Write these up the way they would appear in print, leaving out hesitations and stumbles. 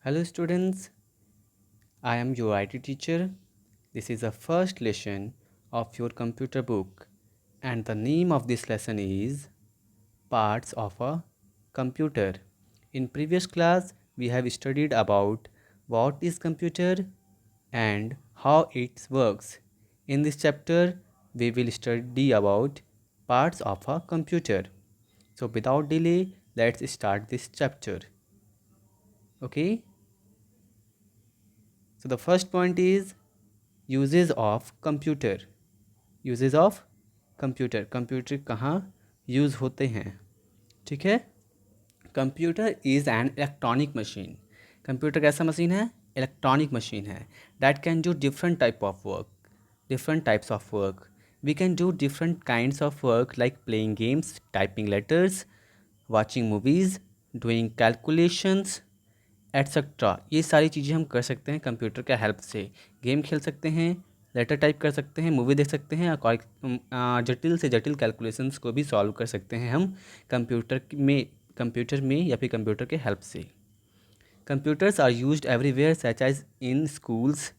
Hello students, I am your IT teacher. This is the first lesson of your computer book and the name of this lesson is Parts of a Computer. In previous class we have studied about what is computer and how it works. In this chapter we will study about parts of a computer. So without delay let's start this chapter. Okay? So the first point is uses of computer. Uses of computer, computer कहाँ use होते हैं, ठीक है। Computer is an electronic machine. Computer कैसा machine है? Electronic machine है। That can do different type of work, different types of work. We can do different kinds of work like playing games, typing letters, watching movies, doing calculations, etcetera. ये सारी चीज़ें हम कर सकते हैं computer के help से। गेम खेल सकते हैं, लेटर टाइप कर सकते हैं, मूवी देख सकते हैं और जटिल से जटिल कैलकुलेशंस को भी सॉल्व कर सकते हैं हम कंप्यूटर में या फिर कंप्यूटर के हेल्प से। Computers are used everywhere such as in schools.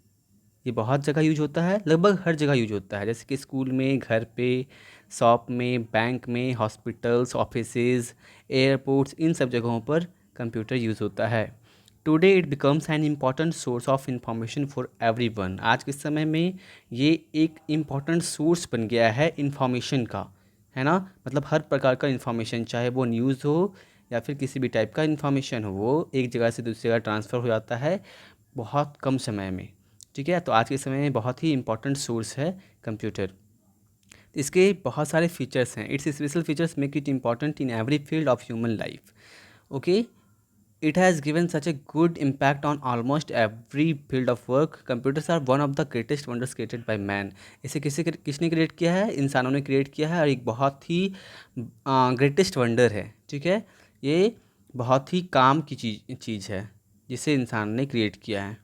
ये बहुत जगह यूज होता है, लगभग हर जगह यूज होता है, जैसे कि स्कूल में, घर पे, शॉप में, बैंक में, हॉस्पिटल्स, ऑफिसेज, एयरपोर्ट्स, इन सब जगहों पर कंप्यूटर यूज़ होता है। Today it becomes an important source of information for everyone. आज के समय में ये एक इम्पॉर्टेंट सोर्स बन गया है इंफॉर्मेशन का, है ना। मतलब हर प्रकार का इंफॉर्मेशन, चाहे वो न्यूज़ हो या फिर किसी भी टाइप का इंफॉर्मेशन हो, वो एक जगह से दूसरी जगह ट्रांसफ़र हो जाता है बहुत कम समय में, ठीक है। तो आज के समय में बहुत ही इंपॉर्टेंट सोर्स है कंप्यूटर। इसके बहुत सारे फीचर्स हैं। It's special features make it important in every field of human life. Okay, it has given such a good impact on almost every field of work. Computers are one of the greatest wonders created by man. इसे किसने create किया है? इंसानों ने create किया है और एक बहुत ही ग्रेटेस्ट वंडर है, ठीक है। ये बहुत ही काम की चीज़ है जिसे इंसान ने क्रिएट किया है।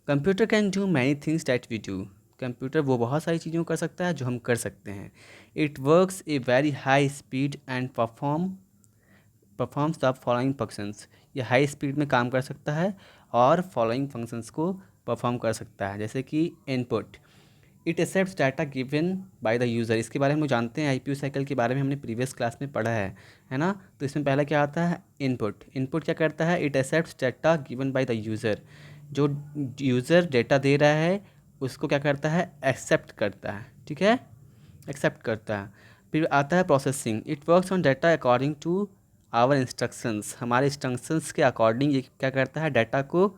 Computer can do many things that we do. Computer वो बहुत सारी चीज़ों को कर सकता है जो हम कर सकते हैं। It works a very high speed and performs the following functions. ये हाई स्पीड में काम कर सकता है और फॉलोइंग फंक्शंस को परफॉर्म कर सकता है, जैसे कि input. It accepts data given by the user. इसके बारे में हम जानते हैं, आईपीयू साइकिल के बारे में हमने प्रीवियस क्लास में पढ़ा है ना। तो इसमें पहला क्या आता है? इनपुट। इनपुट क्या करता है? It accepts data given by the user. जो यूज़र डेटा दे रहा है उसको क्या करता है? एक्सेप्ट करता है, ठीक है, एक्सेप्ट करता है। फिर आता है processing. It works on data according to our instructions. हमारे इंस्ट्रक्शंस के अकॉर्डिंग ये क्या करता है? डाटा को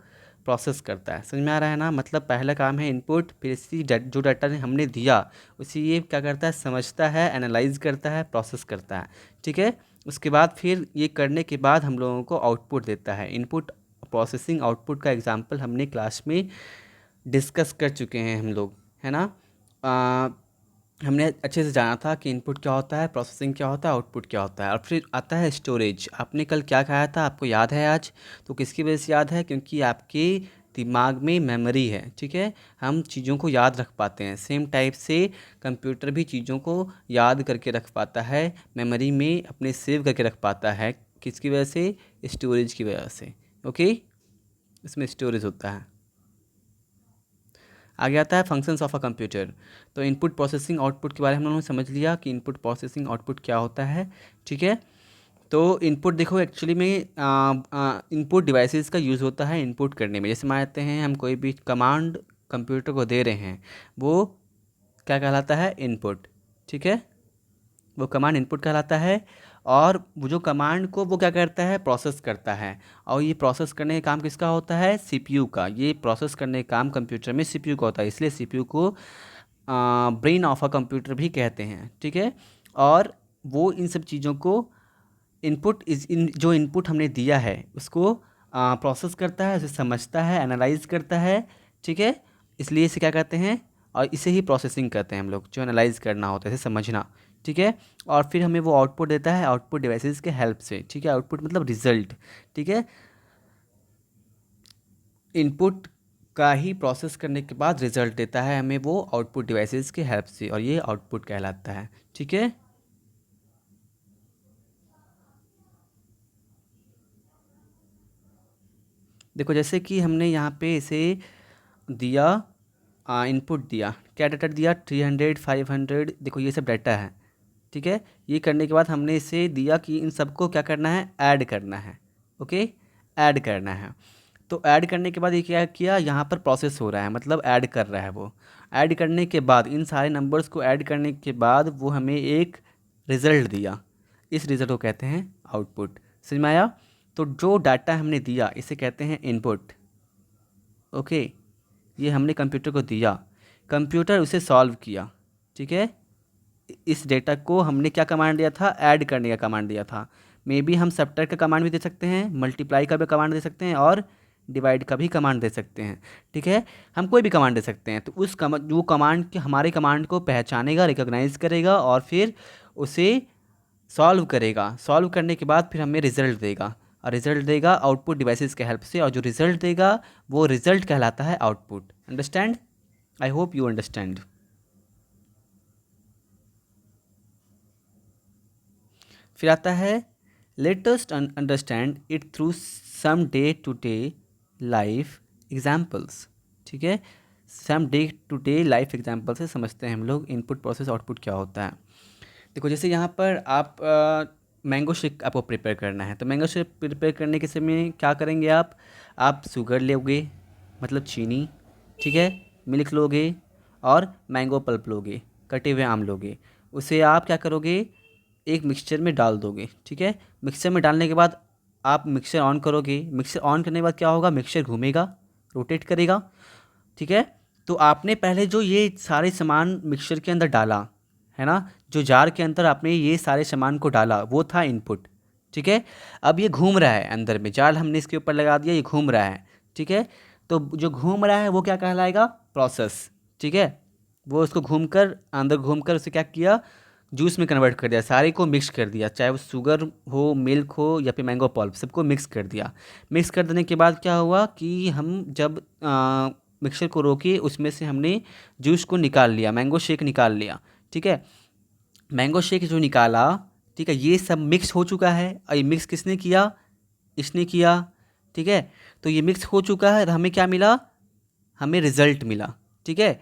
प्रोसेस करता है। समझ में आ रहा है ना। मतलब पहला काम है इनपुट, फिर इसी जो डाटा ने हमने दिया उसी ये क्या करता है? समझता है, एनालाइज करता है, प्रोसेस करता है, ठीक है। उसके बाद फिर ये करने के बाद हम लोगों को आउटपुट देता है। इनपुट, प्रोसेसिंग, आउटपुट का एग्जांपल हमने क्लास में डिस्कस कर चुके हैं हम लोग, है ना। हमने अच्छे से जाना था कि इनपुट क्या होता है, प्रोसेसिंग क्या होता है, आउटपुट क्या होता है। और फिर आता है स्टोरेज। आपने कल क्या खाया था, आपको याद है आज? तो किसकी वजह से याद है? क्योंकि आपके दिमाग में मेमोरी है, ठीक है। हम चीज़ों को याद रख पाते हैं। सेम टाइप से कंप्यूटर भी चीज़ों को याद करके रख पाता है, मेमोरी में अपने सेव करके रख पाता है। किसकी वजह से? स्टोरेज की वजह से। ओके, इसमें स्टोरेज होता है। आगे आता है फंक्शंस ऑफ अ कंप्यूटर। तो इनपुट, प्रोसेसिंग, आउटपुट के बारे में हम लोगों ने समझ लिया कि इनपुट, प्रोसेसिंग, आउटपुट क्या होता है, ठीक है। तो इनपुट देखो, एक्चुअली में इनपुट डिवाइसेस का यूज़ होता है इनपुट करने में। जैसे मानते हैं हम कोई भी कमांड कंप्यूटर को दे रहे हैं, वो क्या कहलाता है? इनपुट, ठीक है। वो कमांड इनपुट कहलाता है और वो जो कमांड को वो क्या करता है? प्रोसेस करता है। और ये प्रोसेस करने का काम किसका होता है? सीपीयू का। ये प्रोसेस करने का काम कंप्यूटर में सीपीयू का होता है, इसलिए सीपीयू को ब्रेन ऑफ अ कंप्यूटर भी कहते हैं, ठीक है। और वो इन सब चीज़ों को जो इनपुट हमने दिया है उसको प्रोसेस करता है, उसे समझता है, एनालाइज करता है, ठीक है। इसलिए इसे क्या कहते हैं? और इसे ही प्रोसेसिंग कहते हैं हम लोग, जो एनालाइज करना होता है, इसे समझना, ठीक है। और फिर हमें वो आउटपुट देता है आउटपुट डिवाइसेस के हेल्प से, ठीक है। आउटपुट मतलब रिजल्ट, ठीक है। इनपुट का ही प्रोसेस करने के बाद रिजल्ट देता है हमें वो आउटपुट डिवाइसेस की हेल्प से, और ये आउटपुट कहलाता है। ठीक है। देखो जैसे कि हमने यहाँ पे इसे दिया, इनपुट दिया, क्या डाटा दिया, 300 500, देखो ये सब डाटा है। ठीक है। ये करने के बाद हमने इसे दिया कि इन सबको क्या करना है, ऐड करना है। ओके, ऐड करना है। तो ऐड करने के बाद ये क्या किया, यहाँ पर प्रोसेस हो रहा है, मतलब ऐड कर रहा है वो। ऐड करने के बाद इन सारे नंबर्स को ऐड करने के बाद वो हमें एक रिज़ल्ट दिया। इस रिज़ल्ट को कहते हैं आउटपुट। समझ में आया? तो जो डाटा हमने दिया इसे कहते हैं इनपुट। ओके, ये हमने कंप्यूटर को दिया, कंप्यूटर उसे सॉल्व किया। ठीक है। इस डेटा को हमने क्या कमांड दिया था, ऐड करने का कमांड दिया था। मे बी हम सब्ट्रैक्ट का कमांड भी दे सकते हैं, मल्टीप्लाई का भी कमांड दे सकते हैं, और डिवाइड का भी कमांड दे सकते हैं। ठीक है। हम कोई भी कमांड दे सकते हैं। तो उस वो कमांड के हमारे कमांड को पहचानेगा, रिकॉग्नाइज करेगा, और फिर उसे सॉल्व करेगा। सॉल्व करने के बाद फिर हमें रिजल्ट देगा, और रिजल्ट देगा आउटपुट डिवाइसेस के हेल्प से, और जो रिजल्ट देगा वो रिजल्ट कहलाता है output. Understand? I hope you understand. फिर आता है let's understand it through some day to day life examples. ठीक है। Some day to day life example से समझते हैं हम लोग इनपुट प्रोसेस आउटपुट क्या होता है। देखो जैसे यहाँ पर आप मैंगो शेक आपको प्रिपेयर करना है, तो मैंगो शेक प्रिपेयर करने के समय क्या करेंगे आप शुगर लोगे, मतलब चीनी। ठीक है। मिल्क लोगे, और मैंगो पल्प लोगे, कटे हुए आम लोगे। उसे आप क्या करोगे, एक मिक्सचर में डाल दोगे। ठीक है। मिक्सचर में डालने के बाद आप मिक्सचर ऑन करोगे। मिक्सचर ऑन करने के बाद क्या होगा, मिक्सचर घूमेगा, रोटेट करेगा। ठीक है। तो आपने पहले जो ये सारे सामान मिक्सचर के अंदर डाला है ना, जो जार के अंदर आपने ये सारे सामान को डाला वो था इनपुट। ठीक है। अब ये घूम रहा है अंदर में, जाल हमने इसके ऊपर लगा दिया, ये घूम रहा है। ठीक है। तो जो घूम रहा है वो क्या कहलाएगा, प्रोसेस। ठीक है। वो उसको घूमकर अंदर घूमकर उसे क्या किया, जूस में कन्वर्ट कर दिया, सारे को मिक्स कर दिया, चाहे वो शुगर हो, मिल्क हो, या फिर मैंगो पल्प, सबको मिक्स कर दिया। मिक्स कर देने के बाद क्या हुआ कि हम जब मिक्सर को रोके उसमें से हमने जूस को निकाल लिया, मैंगो शेक निकाल लिया। ठीक है। मैंगो शेक जो निकाला, ठीक है, ये सब मिक्स हो चुका है, और ये मिक्स किसने किया, इसने किया। ठीक है। तो ये मिक्स हो चुका है, तो हमें क्या मिला, हमें रिजल्ट मिला। ठीक है।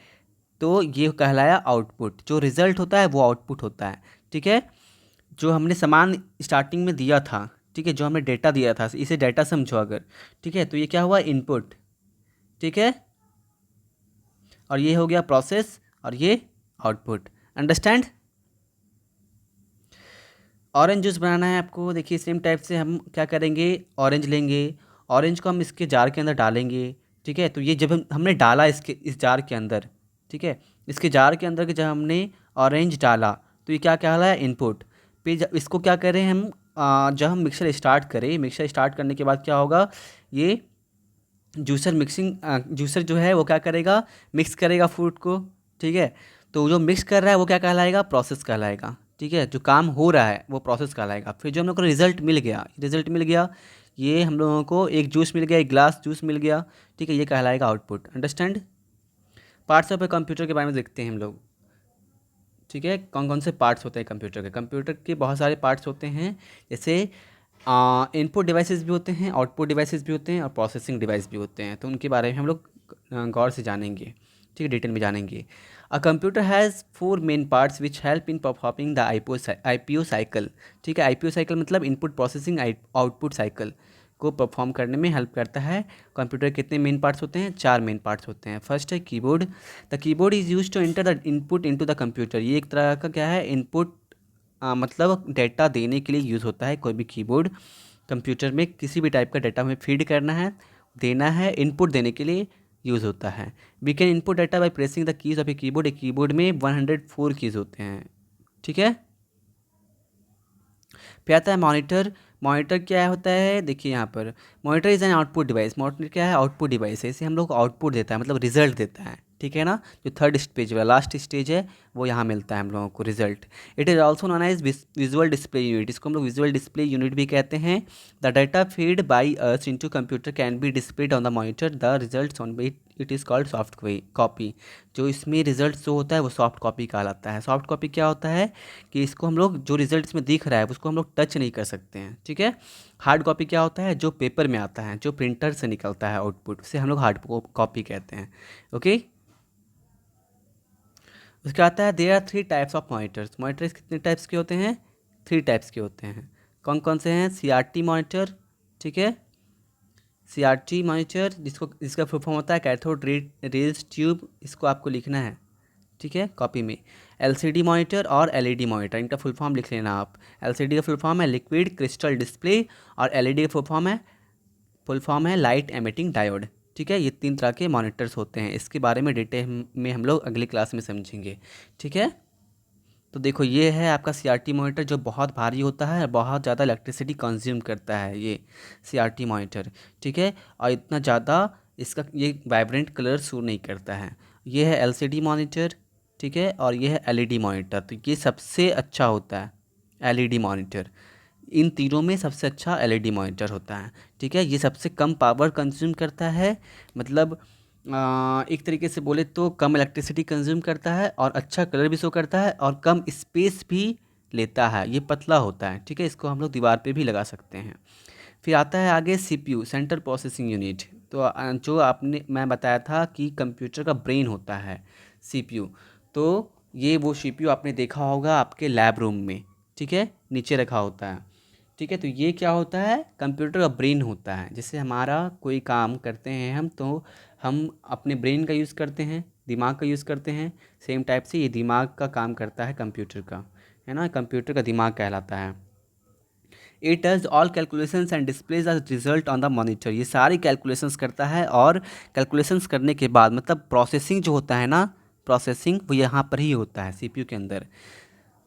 तो ये कहलाया आउटपुट। जो रिजल्ट होता है वो आउटपुट होता है। ठीक है। जो हमने सामान स्टार्टिंग में दिया था, ठीक है, जो हमने डेटा दिया था, इसे डेटा समझो अगर। ठीक है। तो ये क्या हुआ, इनपुट। ठीक है। और ये हो गया प्रोसेस, और ये आउटपुट। अंडरस्टैंड? ऑरेंज जूस बनाना है आपको, देखिए सेम टाइप से हम क्या करेंगे, ऑरेंज लेंगे, ऑरेंज को हम इसके जार के अंदर डालेंगे। ठीक है। तो ये जब हमने डाला इसके इस जार के अंदर, ठीक है, इसके जार के अंदर के जब हमने ऑरेंज डाला, तो ये क्या कहलाया, इनपुट। फिर इसको क्या करें हम, जब हम मिक्सर स्टार्ट करें, मिक्सर स्टार्ट करने के बाद क्या होगा, ये जूसर जो है वो क्या करेगा, मिक्स करेगा फ्रूट को। ठीक है। तो जो मिक्स कर रहा है वो क्या कहलाएगा, प्रोसेस कहलाएगा। ठीक है। जो काम हो रहा है वो प्रोसेस कहलाएगा। फिर जो हम लोग को रिजल्ट मिल गया, ये हम लोगों को एक जूस मिल गया, एक ग्लास जूस मिल गया। ठीक है। ये कहलाएगा output. Understand? Parts of a computer के बारे में देखते हैं हम लोग। ठीक है। कौन कौन से पार्ट्स होते हैं कंप्यूटर के, कंप्यूटर के बहुत सारे पार्ट्स होते हैं। जैसे इनपुट डिवाइसेस भी होते हैं, आउटपुट डिवाइसेस भी होते हैं, और प्रोसेसिंग डिवाइस भी होते हैं। तो उनके बारे में हम लोग गौर से जानेंगे। ठीक है, डिटेल में जानेंगे। A computer has 4 main parts which help in performing the IPO cycle. ठीक है। आईपीओ साइकिल मतलब इनपुट प्रोसेसिंग आउटपुट साइकिल को परफॉर्म करने में हेल्प करता है। कंप्यूटर के कितने मेन पार्ट्स होते हैं, 4 मेन पार्ट्स होते हैं। फर्स्ट है keyboard. The keyboard is use to enter the input into the computer. ये एक तरह का क्या है, इनपुट मतलब डेटा देने के लिए यूज़ होता है कोई भी कीबोर्ड। कंप्यूटर में किसी भी टाइप का डेटा हमें फीड करना है, देना है, इनपुट देने के लिए यूज़ होता है। We can input data by pressing the keys of a keyboard. एक कीबोर्ड में 104 कीज़ होते हैं। ठीक है। फिर आता है मॉनिटर। मॉनिटर क्या होता है, देखिए यहाँ पर, monitor is an output device. Monitor क्या है, आउटपुट डिवाइस है। इसे हम लोग को आउटपुट देता है, मतलब रिजल्ट देता है। ठीक है ना। जो थर्ड स्टेज वाला लास्ट स्टेज है वो यहाँ मिलता है हम लोगों को result. It is also known as visual display unit, इसको हम लोग विजुअल डिस्प्ले यूनिट भी कहते हैं। The data feed by us into computer can be displayed on the monitor, the results on it is called soft copy. जो इसमें result जो होता है वो सॉफ्ट कॉपी कहलाता है। सॉफ्ट कॉपी क्या होता है कि इसको हम लोग जो रिजल्ट इसमें दिख रहा है उसको हम लोग टच नहीं कर सकते हैं, ठीक है। हार्ड कॉपी क्या होता है, जो पेपर में आता है, जो प्रिंटर से निकलता है आउटपुट, उसे हम लोग हार्ड कॉपी कहते हैं। ओके, उसका आता है there are 3 types of monitors. Monitors कितने टाइप्स के होते हैं, 3 टाइप्स के होते हैं। कौन कौन से हैं, CRT मॉनिटर, ठीक है, CRT मॉनिटर जिसका फुल फॉर्म होता है कैथोड रेज ट्यूब, इसको आपको लिखना है, ठीक है, कॉपी में। LCD मॉनिटर और LED मॉनिटर, इनका फुल फॉर्म लिख लेना आप। LCD का फुल फॉर्म है लिक्विड क्रिस्टल डिस्प्ले और LED का फुल फॉर्म है लाइट एमिटिंग डायोड, ठीक है। ये 3 तरह के मॉनिटर्स होते हैं, इसके बारे में डिटेल में हम लोग अगली क्लास में समझेंगे, ठीक है। तो देखो ये है आपका CRT मॉनिटर जो बहुत भारी होता है, बहुत ज़्यादा इलेक्ट्रिसिटी कंज्यूम करता है ये CRT मॉनिटर, ठीक है। और इतना ज़्यादा इसका ये वाइब्रेंट कलर शो नहीं करता है। ये है LCD मॉनिटर, ठीक है, और ये है LED मॉनिटर। तो ये सबसे अच्छा होता है LED मॉनिटर, इन तीनों में सबसे अच्छा LED मॉनिटर होता है, ठीक है। ये सबसे कम पावर कंज्यूम करता है, मतलब एक तरीके से बोले तो कम इलेक्ट्रिसिटी कंज्यूम करता है और अच्छा कलर भी शो करता है और कम स्पेस भी लेता है। ये पतला होता है, ठीक है, इसको हम लोग दीवार पे भी लगा सकते हैं। फिर आता है आगे CPU सेंट्रल प्रोसेसिंग यूनिट। तो जो आपने मैं बताया था कि कंप्यूटर का ब्रेन होता है CPU, तो ये वो CPU आपने देखा होगा आपके लैब रूम में, ठीक है, नीचे रखा होता है, ठीक है। तो ये क्या होता है, कंप्यूटर का ब्रेन होता है। जैसे हमारा कोई काम करते हैं हम, तो हम अपने ब्रेन का यूज़ करते हैं, दिमाग का यूज़ करते हैं, सेम टाइप से ये दिमाग का काम करता है कंप्यूटर का, है ना, कंप्यूटर का दिमाग कहलाता है। It does all calculations and displays a result on the monitor, ये सारी कैलकुलेशंस करता है और कैलकुलेशंस करने के बाद मतलब प्रोसेसिंग जो होता है ना, प्रोसेसिंग वो यहाँ पर ही होता है CPU के अंदर,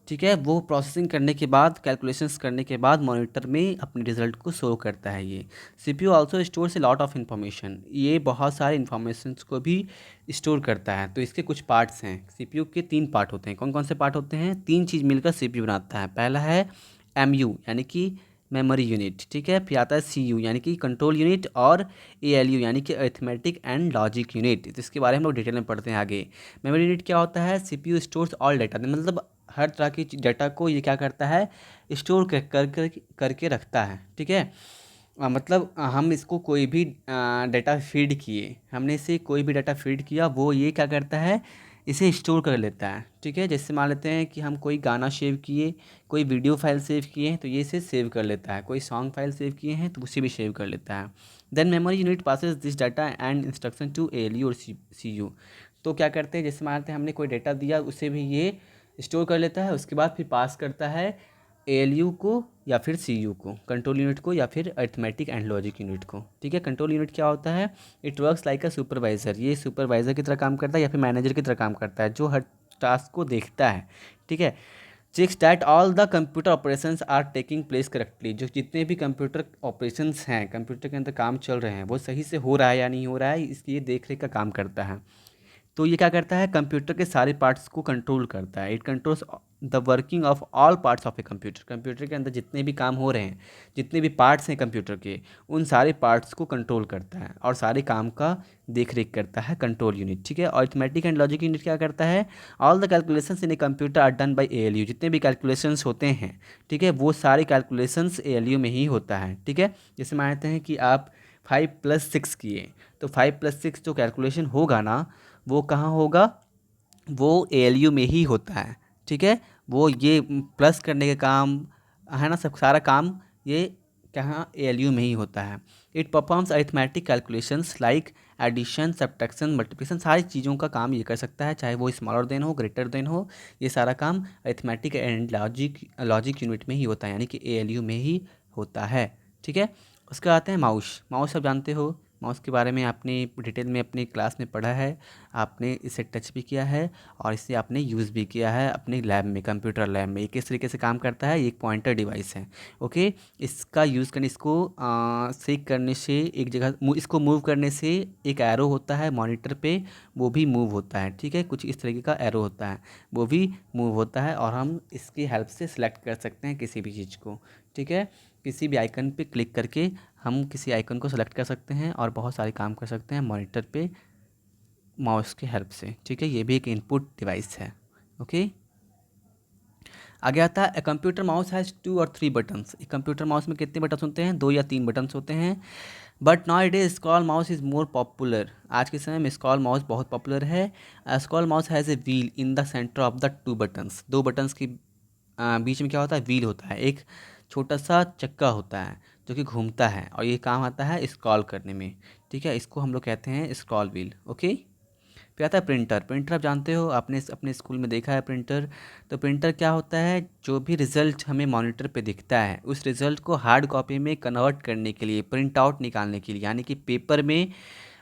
ठीक है। वो प्रोसेसिंग करने के बाद कैलकुलेशंस करने के बाद मॉनिटर में अपने रिजल्ट को शो करता है ये। CPU also stores a lot of information, ये बहुत सारे इन्फॉर्मेशंस को भी स्टोर करता है। तो इसके कुछ पार्ट्स हैं, CPU के 3 पार्ट होते हैं। कौन कौन से पार्ट होते हैं, 3 चीज़ मिलकर CPU बनाता है। पहला है MU यानी कि मेमोरी यूनिट, ठीक है। फिर आता है CU यानी कि कंट्रोल यूनिट और ALU यानी कि अरिथमेटिक एंड लॉजिक यूनिट। तो इसके बारे में हम लोग डिटेल में पढ़ते हैं आगे। मेमोरी यूनिट क्या होता है, CPU स्टोर्स ऑल डाटा, मतलब हर तरह की डाटा को ये क्या करता है, स्टोर करके रखता है, ठीक है। मतलब हम इसको कोई भी डाटा फीड किए, हमने इसे कोई भी डाटा फीड किया, वो ये क्या करता है, इसे स्टोर कर लेता है, ठीक है। जैसे मान लेते हैं कि हम कोई गाना सेव किए, कोई वीडियो फाइल सेव किए हैं, तो ये इसे सेव कर लेता है। कोई सॉन्ग फाइल सेव किए हैं तो उसे भी सेव कर लेता है। Then memory unit passes this data and instruction to ALU और CU। तो क्या करते हैं, जैसे मान लेते हैं हमने कोई डाटा दिया, उसे भी ये स्टोर कर लेता है, उसके बाद फिर पास करता है ALU को या फिर CU को, कंट्रोल यूनिट को या फिर अरिथमेटिक एंड लॉजिक यूनिट को, ठीक है। कंट्रोल यूनिट क्या होता है, it works like a supervisor, ये सुपरवाइज़र की तरह काम करता है या फिर मैनेजर की तरह काम करता है, जो हर टास्क को देखता है, ठीक है। Checks that all the computer operations are taking place correctly, जो जितने भी कंप्यूटर ऑपरेशंस हैं, कंप्यूटर के अंदर काम चल रहे हैं, वो सही से हो रहा है या नहीं हो रहा है, इसकी ये देख रेख का काम करता है। तो ये क्या करता है, कंप्यूटर के सारे पार्ट्स को कंट्रोल करता है। It controls the working of all parts of a computer, computer के अंदर जितने भी काम हो रहे हैं, जितने भी पार्ट्स हैं कंप्यूटर के, उन सारे पार्ट्स को कंट्रोल करता है और सारे काम का देख रेख करता है कंट्रोल यूनिट, ठीक है। अरिथमेटिक एंड लॉजिक यूनिट क्या करता है, all the calculations in a computer are done by ALU, जितने भी कैलकुलेशंस होते हैं, ठीक है, वो सारे कैलकुलेशंस ALU में ही होता है, ठीक है। जैसे मानते हैं कि आप 5+6 किए, तो 5+6 जो कैलकुलेशन होगा ना, वो कहाँ होगा, वो ALU में ही होता है, ठीक है। वो ये प्लस करने के काम है ना, सब सारा काम ये कहाँ ALU में ही होता है। It performs arithmetic calculations like addition subtraction multiplication, सारी चीज़ों का काम ये कर सकता है, चाहे वो स्मॉलर देन हो ग्रेटर देन हो, ये सारा काम अरिथमेटिक एंड लॉजिक यूनिट में ही होता है, यानी कि ALU में ही होता है, ठीक है। उसके आते हैं माउस। माउस आप जानते हो, माउस के बारे में आपने डिटेल में अपनी क्लास में पढ़ा है, आपने इसे टच भी किया है और इसे आपने यूज़ भी किया है अपने लैब में, कंप्यूटर लैब में। ये किस तरीके से काम करता है, ये एक पॉइंटर डिवाइस है। ओके, इसका यूज़ करने, इसको सेक करने से, एक जगह इसको मूव करने से एक एरो होता है मॉनिटर पे, वो भी मूव होता है। ठीक है, कुछ इस तरीके का एरो होता है, वो भी मूव होता है और हम इसकी हेल्प से सिलेक्ट कर सकते हैं किसी भी चीज़ को। ठीक है, किसी भी आइकन पे क्लिक करके हम किसी आइकन को सेलेक्ट कर सकते हैं और बहुत सारे काम कर सकते हैं मॉनिटर पे माउस की हेल्प से। ठीक है, ये भी एक इनपुट डिवाइस है। ओके, आगे आता है, कंप्यूटर माउस हैज़ 2 और 3 बटन्स। कंप्यूटर माउस में कितने बटन्स होते हैं, 2 या 3 बटन्स होते हैं। But now it is scroll mouse is more popular. आज के समय में स्क्रॉल माउस बहुत पॉपुलर है। Scroll mouse has a wheel in the centre of the 2 buttons. 2 buttons के बीच में क्या होता है, व्हील होता है, एक छोटा सा चक्का होता है जो कि घूमता है और ये काम आता है स्क्रॉल करने में। ठीक है, इसको हम लोग कहते हैं स्क्रॉल व्हील। ओके, फिर आता है प्रिंटर। प्रिंटर आप जानते हो, आपने अपने स्कूल में देखा है प्रिंटर। तो प्रिंटर क्या होता है, जो भी रिज़ल्ट हमें मॉनिटर पे दिखता है उस रिज़ल्ट को हार्ड कॉपी में कन्वर्ट करने के लिए, प्रिंट आउट निकालने के लिए, यानी कि पेपर में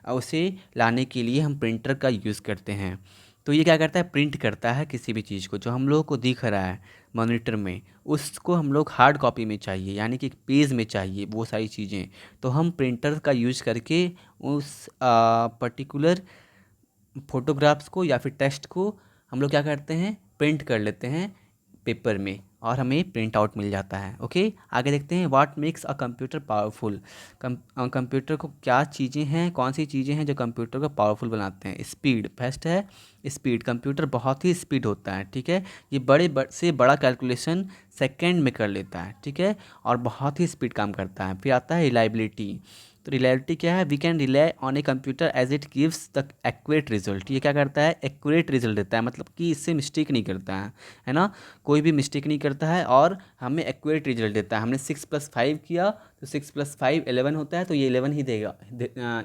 उसे लाने के लिए हम प्रिंटर का यूज़ करते हैं। तो ये क्या करता है, प्रिंट करता है किसी भी चीज़ को जो हम लोगों को दिख रहा है मॉनिटर में, उसको हम लोग हार्ड कॉपी में चाहिए, यानी कि पेज में चाहिए वो सारी चीज़ें। तो हम प्रिंटर का यूज़ करके उस पर्टिकुलर फ़ोटोग्राफ्स को या फिर टेक्स्ट को हम लोग क्या करते हैं, प्रिंट कर लेते हैं पेपर में और हमें प्रिंट आउट मिल जाता है। ओके, आगे देखते हैं, what makes a computer powerful. Computer को क्या चीज़ें हैं, कौन सी चीज़ें हैं जो कंप्यूटर को पावरफुल बनाते हैं। स्पीड, फर्स्ट है स्पीड। कंप्यूटर बहुत ही स्पीड होता है। ठीक है, ये से बड़ा कैलकुलेशन सेकेंड में कर लेता है। ठीक है, और बहुत ही स्पीड काम करता है। फिर आता है रिलायबिलिटी। तो रिलायबिलिटी क्या है, we can rely on a computer as it gives the accurate result. ये क्या करता है, एक्यूरेट रिजल्ट देता है, मतलब कि इससे मिस्टेक नहीं करता है ना, कोई भी मिस्टेक नहीं करता है और हमें एक्यूरेट रिजल्ट देता है। हमने 6+5 किया तो 6+5 11 होता है, तो ये 11 ही देगा,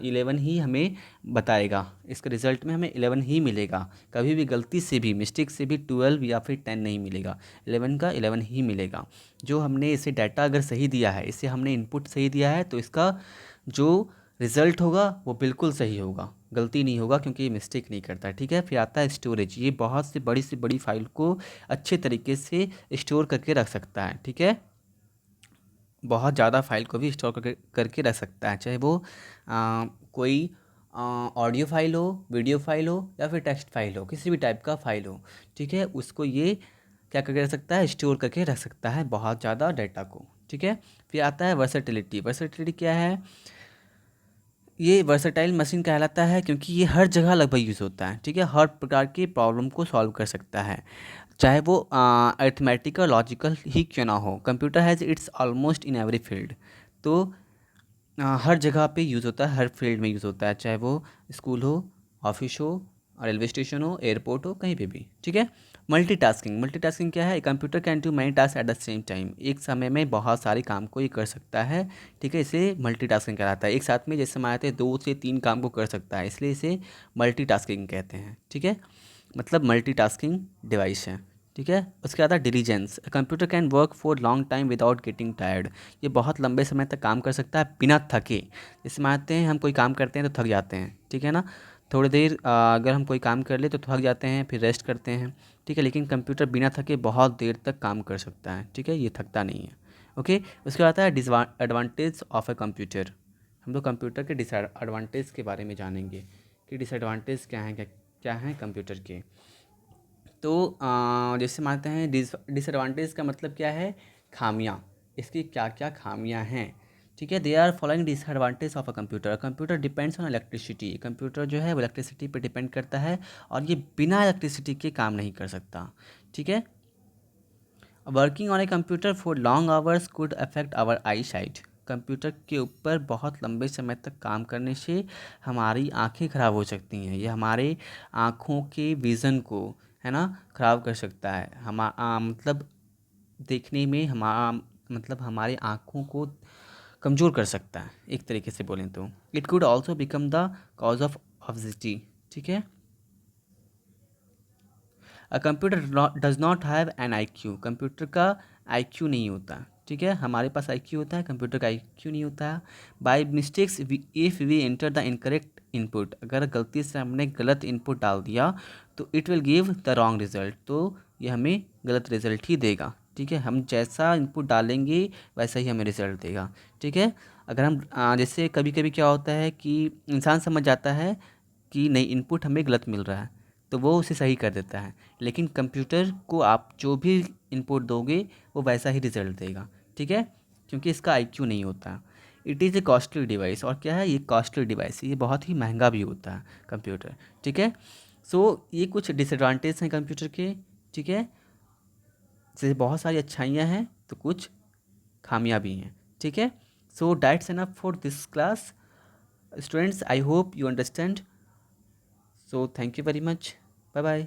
11 ही हमें बताएगा, इसके रिजल्ट में हमें 11 ही मिलेगा। कभी भी गलती से भी, मिस्टेक से भी 12 या फिर 10 नहीं मिलेगा, 11 का 11 ही मिलेगा। जो हमने इसे डाटा अगर सही दिया है, इसे हमने इनपुट सही दिया है, तो इसका जो रिज़ल्ट होगा वो बिल्कुल सही होगा, गलती नहीं होगा, क्योंकि ये मिस्टेक नहीं करता। ठीक है, फिर आता है स्टोरेज। ये बहुत से बड़ी फाइल को अच्छे तरीके से स्टोर करके रख सकता है। ठीक है, बहुत ज़्यादा फाइल को भी स्टोर करके रख सकता है, चाहे वो कोई ऑडियो फाइल हो, वीडियो फाइल हो या फिर टेक्स्ट फाइल हो, किसी भी टाइप का फाइल हो। ठीक है, उसको ये क्या करके रख सकता है, स्टोर करके रख सकता है बहुत ज़्यादा डाटा को। ठीक है, फिर आता है वर्सेटिलिटी। वर्सेटिलिटी क्या है, ये वर्सेटाइल मशीन कहलाता है क्योंकि ये हर जगह लगभग यूज़ होता है। ठीक है, हर प्रकार की प्रॉब्लम को सॉल्व कर सकता है, चाहे वो अरिथमेटिकल लॉजिकल ही क्यों ना हो। Computer has its almost in every field. तो हर जगह पे यूज़ होता है, हर फील्ड में यूज़ होता है, चाहे वो स्कूल हो, ऑफिस हो, रेलवे स्टेशन हो, एयरपोर्ट हो, कहीं पे भी। ठीक है, मल्टीटास्किंग। मल्टीटास्किंग क्या है, computer can do many task at the same time. एक समय में बहुत सारे काम को ये कर सकता है। ठीक है, इसे मल्टीटास्किंग कहलाता है। एक साथ में जैसे हम आते हैं 2 से 3 काम को कर सकता है, इसलिए इसे मल्टीटास्किंग कहते हैं। ठीक है, मतलब मल्टीटास्किंग डिवाइस है। ठीक है, उसके बाद diligence. Computer can work for long time without getting tired. ये बहुत लंबे समय तक काम कर सकता है बिना थके। जैसे मानते हैं हम कोई काम करते हैं तो थक जाते हैं, ठीक है ना, थोड़ी देर अगर हम कोई काम कर ले तो थक जाते हैं, फिर रेस्ट करते हैं। ठीक है, लेकिन कंप्यूटर बिना थके बहुत देर तक काम कर सकता है। ठीक है, ये थकता नहीं है। ओके, उसके बाद आता है डिसएडवांटेज ऑफ ए कंप्यूटर। हम लोग कंप्यूटर के डिसएडवांटेज के बारे में जानेंगे कि डिसएडवांटेज क्या हैं, क्या हैं कंप्यूटर के। तो जैसे मानते हैं डिसएडवांटेज का मतलब क्या है, खामियां, इसकी क्या क्या खामियां हैं। ठीक है, they are following disadvantage of a computer. Computer depends on electricity. Computer जो है वो इलेक्ट्रिसिटी पे डिपेंड करता है और ये बिना इलेक्ट्रिसिटी के काम नहीं कर सकता। ठीक है, working on a computer for long hours could affect our eyesight. Computer के ऊपर बहुत लंबे समय तक काम करने से हमारी आंखें ख़राब हो सकती हैं। ये हमारे आँखों के विज़न को, है ना, ख़राब कर सकता है। मतलब देखने में मतलब हमारे आँखों को कमज़ोर कर सकता है, एक तरीके से बोलें तो। It could also become the cause of obesity. ठीक है, computer does not have an I Q. Computer का आई क्यू नहीं होता। ठीक है, हमारे पास आईक्यू होता है, कंप्यूटर का आईक्यू नहीं होता है। By mistakes if we enter the incorrect input, अगर गलती से हमने गलत इनपुट डाल दिया तो it will give the wrong result, तो ये हमें गलत रिजल्ट ही देगा। ठीक है, हम जैसा इनपुट डालेंगे वैसा ही हमें रिजल्ट देगा। ठीक है, अगर हम जैसे कभी कभी क्या होता है कि इंसान समझ जाता है कि नहीं, इनपुट हमें गलत मिल रहा है, तो वो उसे सही कर देता है। लेकिन कंप्यूटर को आप जो भी इनपुट दोगे वो वैसा ही रिजल्ट देगा। ठीक है, क्योंकि इसका आईक्यू नहीं होता। It is a costly device, और क्या है, ये कॉस्टली डिवाइस है, ये बहुत ही महंगा भी होता है कंप्यूटर। ठीक है, सो ये कुछ डिसएडवांटेज हैं कंप्यूटर के। ठीक है, जैसे बहुत सारी अच्छाइयाँ हैं तो कुछ खामियां भी हैं। ठीक है, so that's enough for this class students, I hope you understand. So thank you very much, bye bye.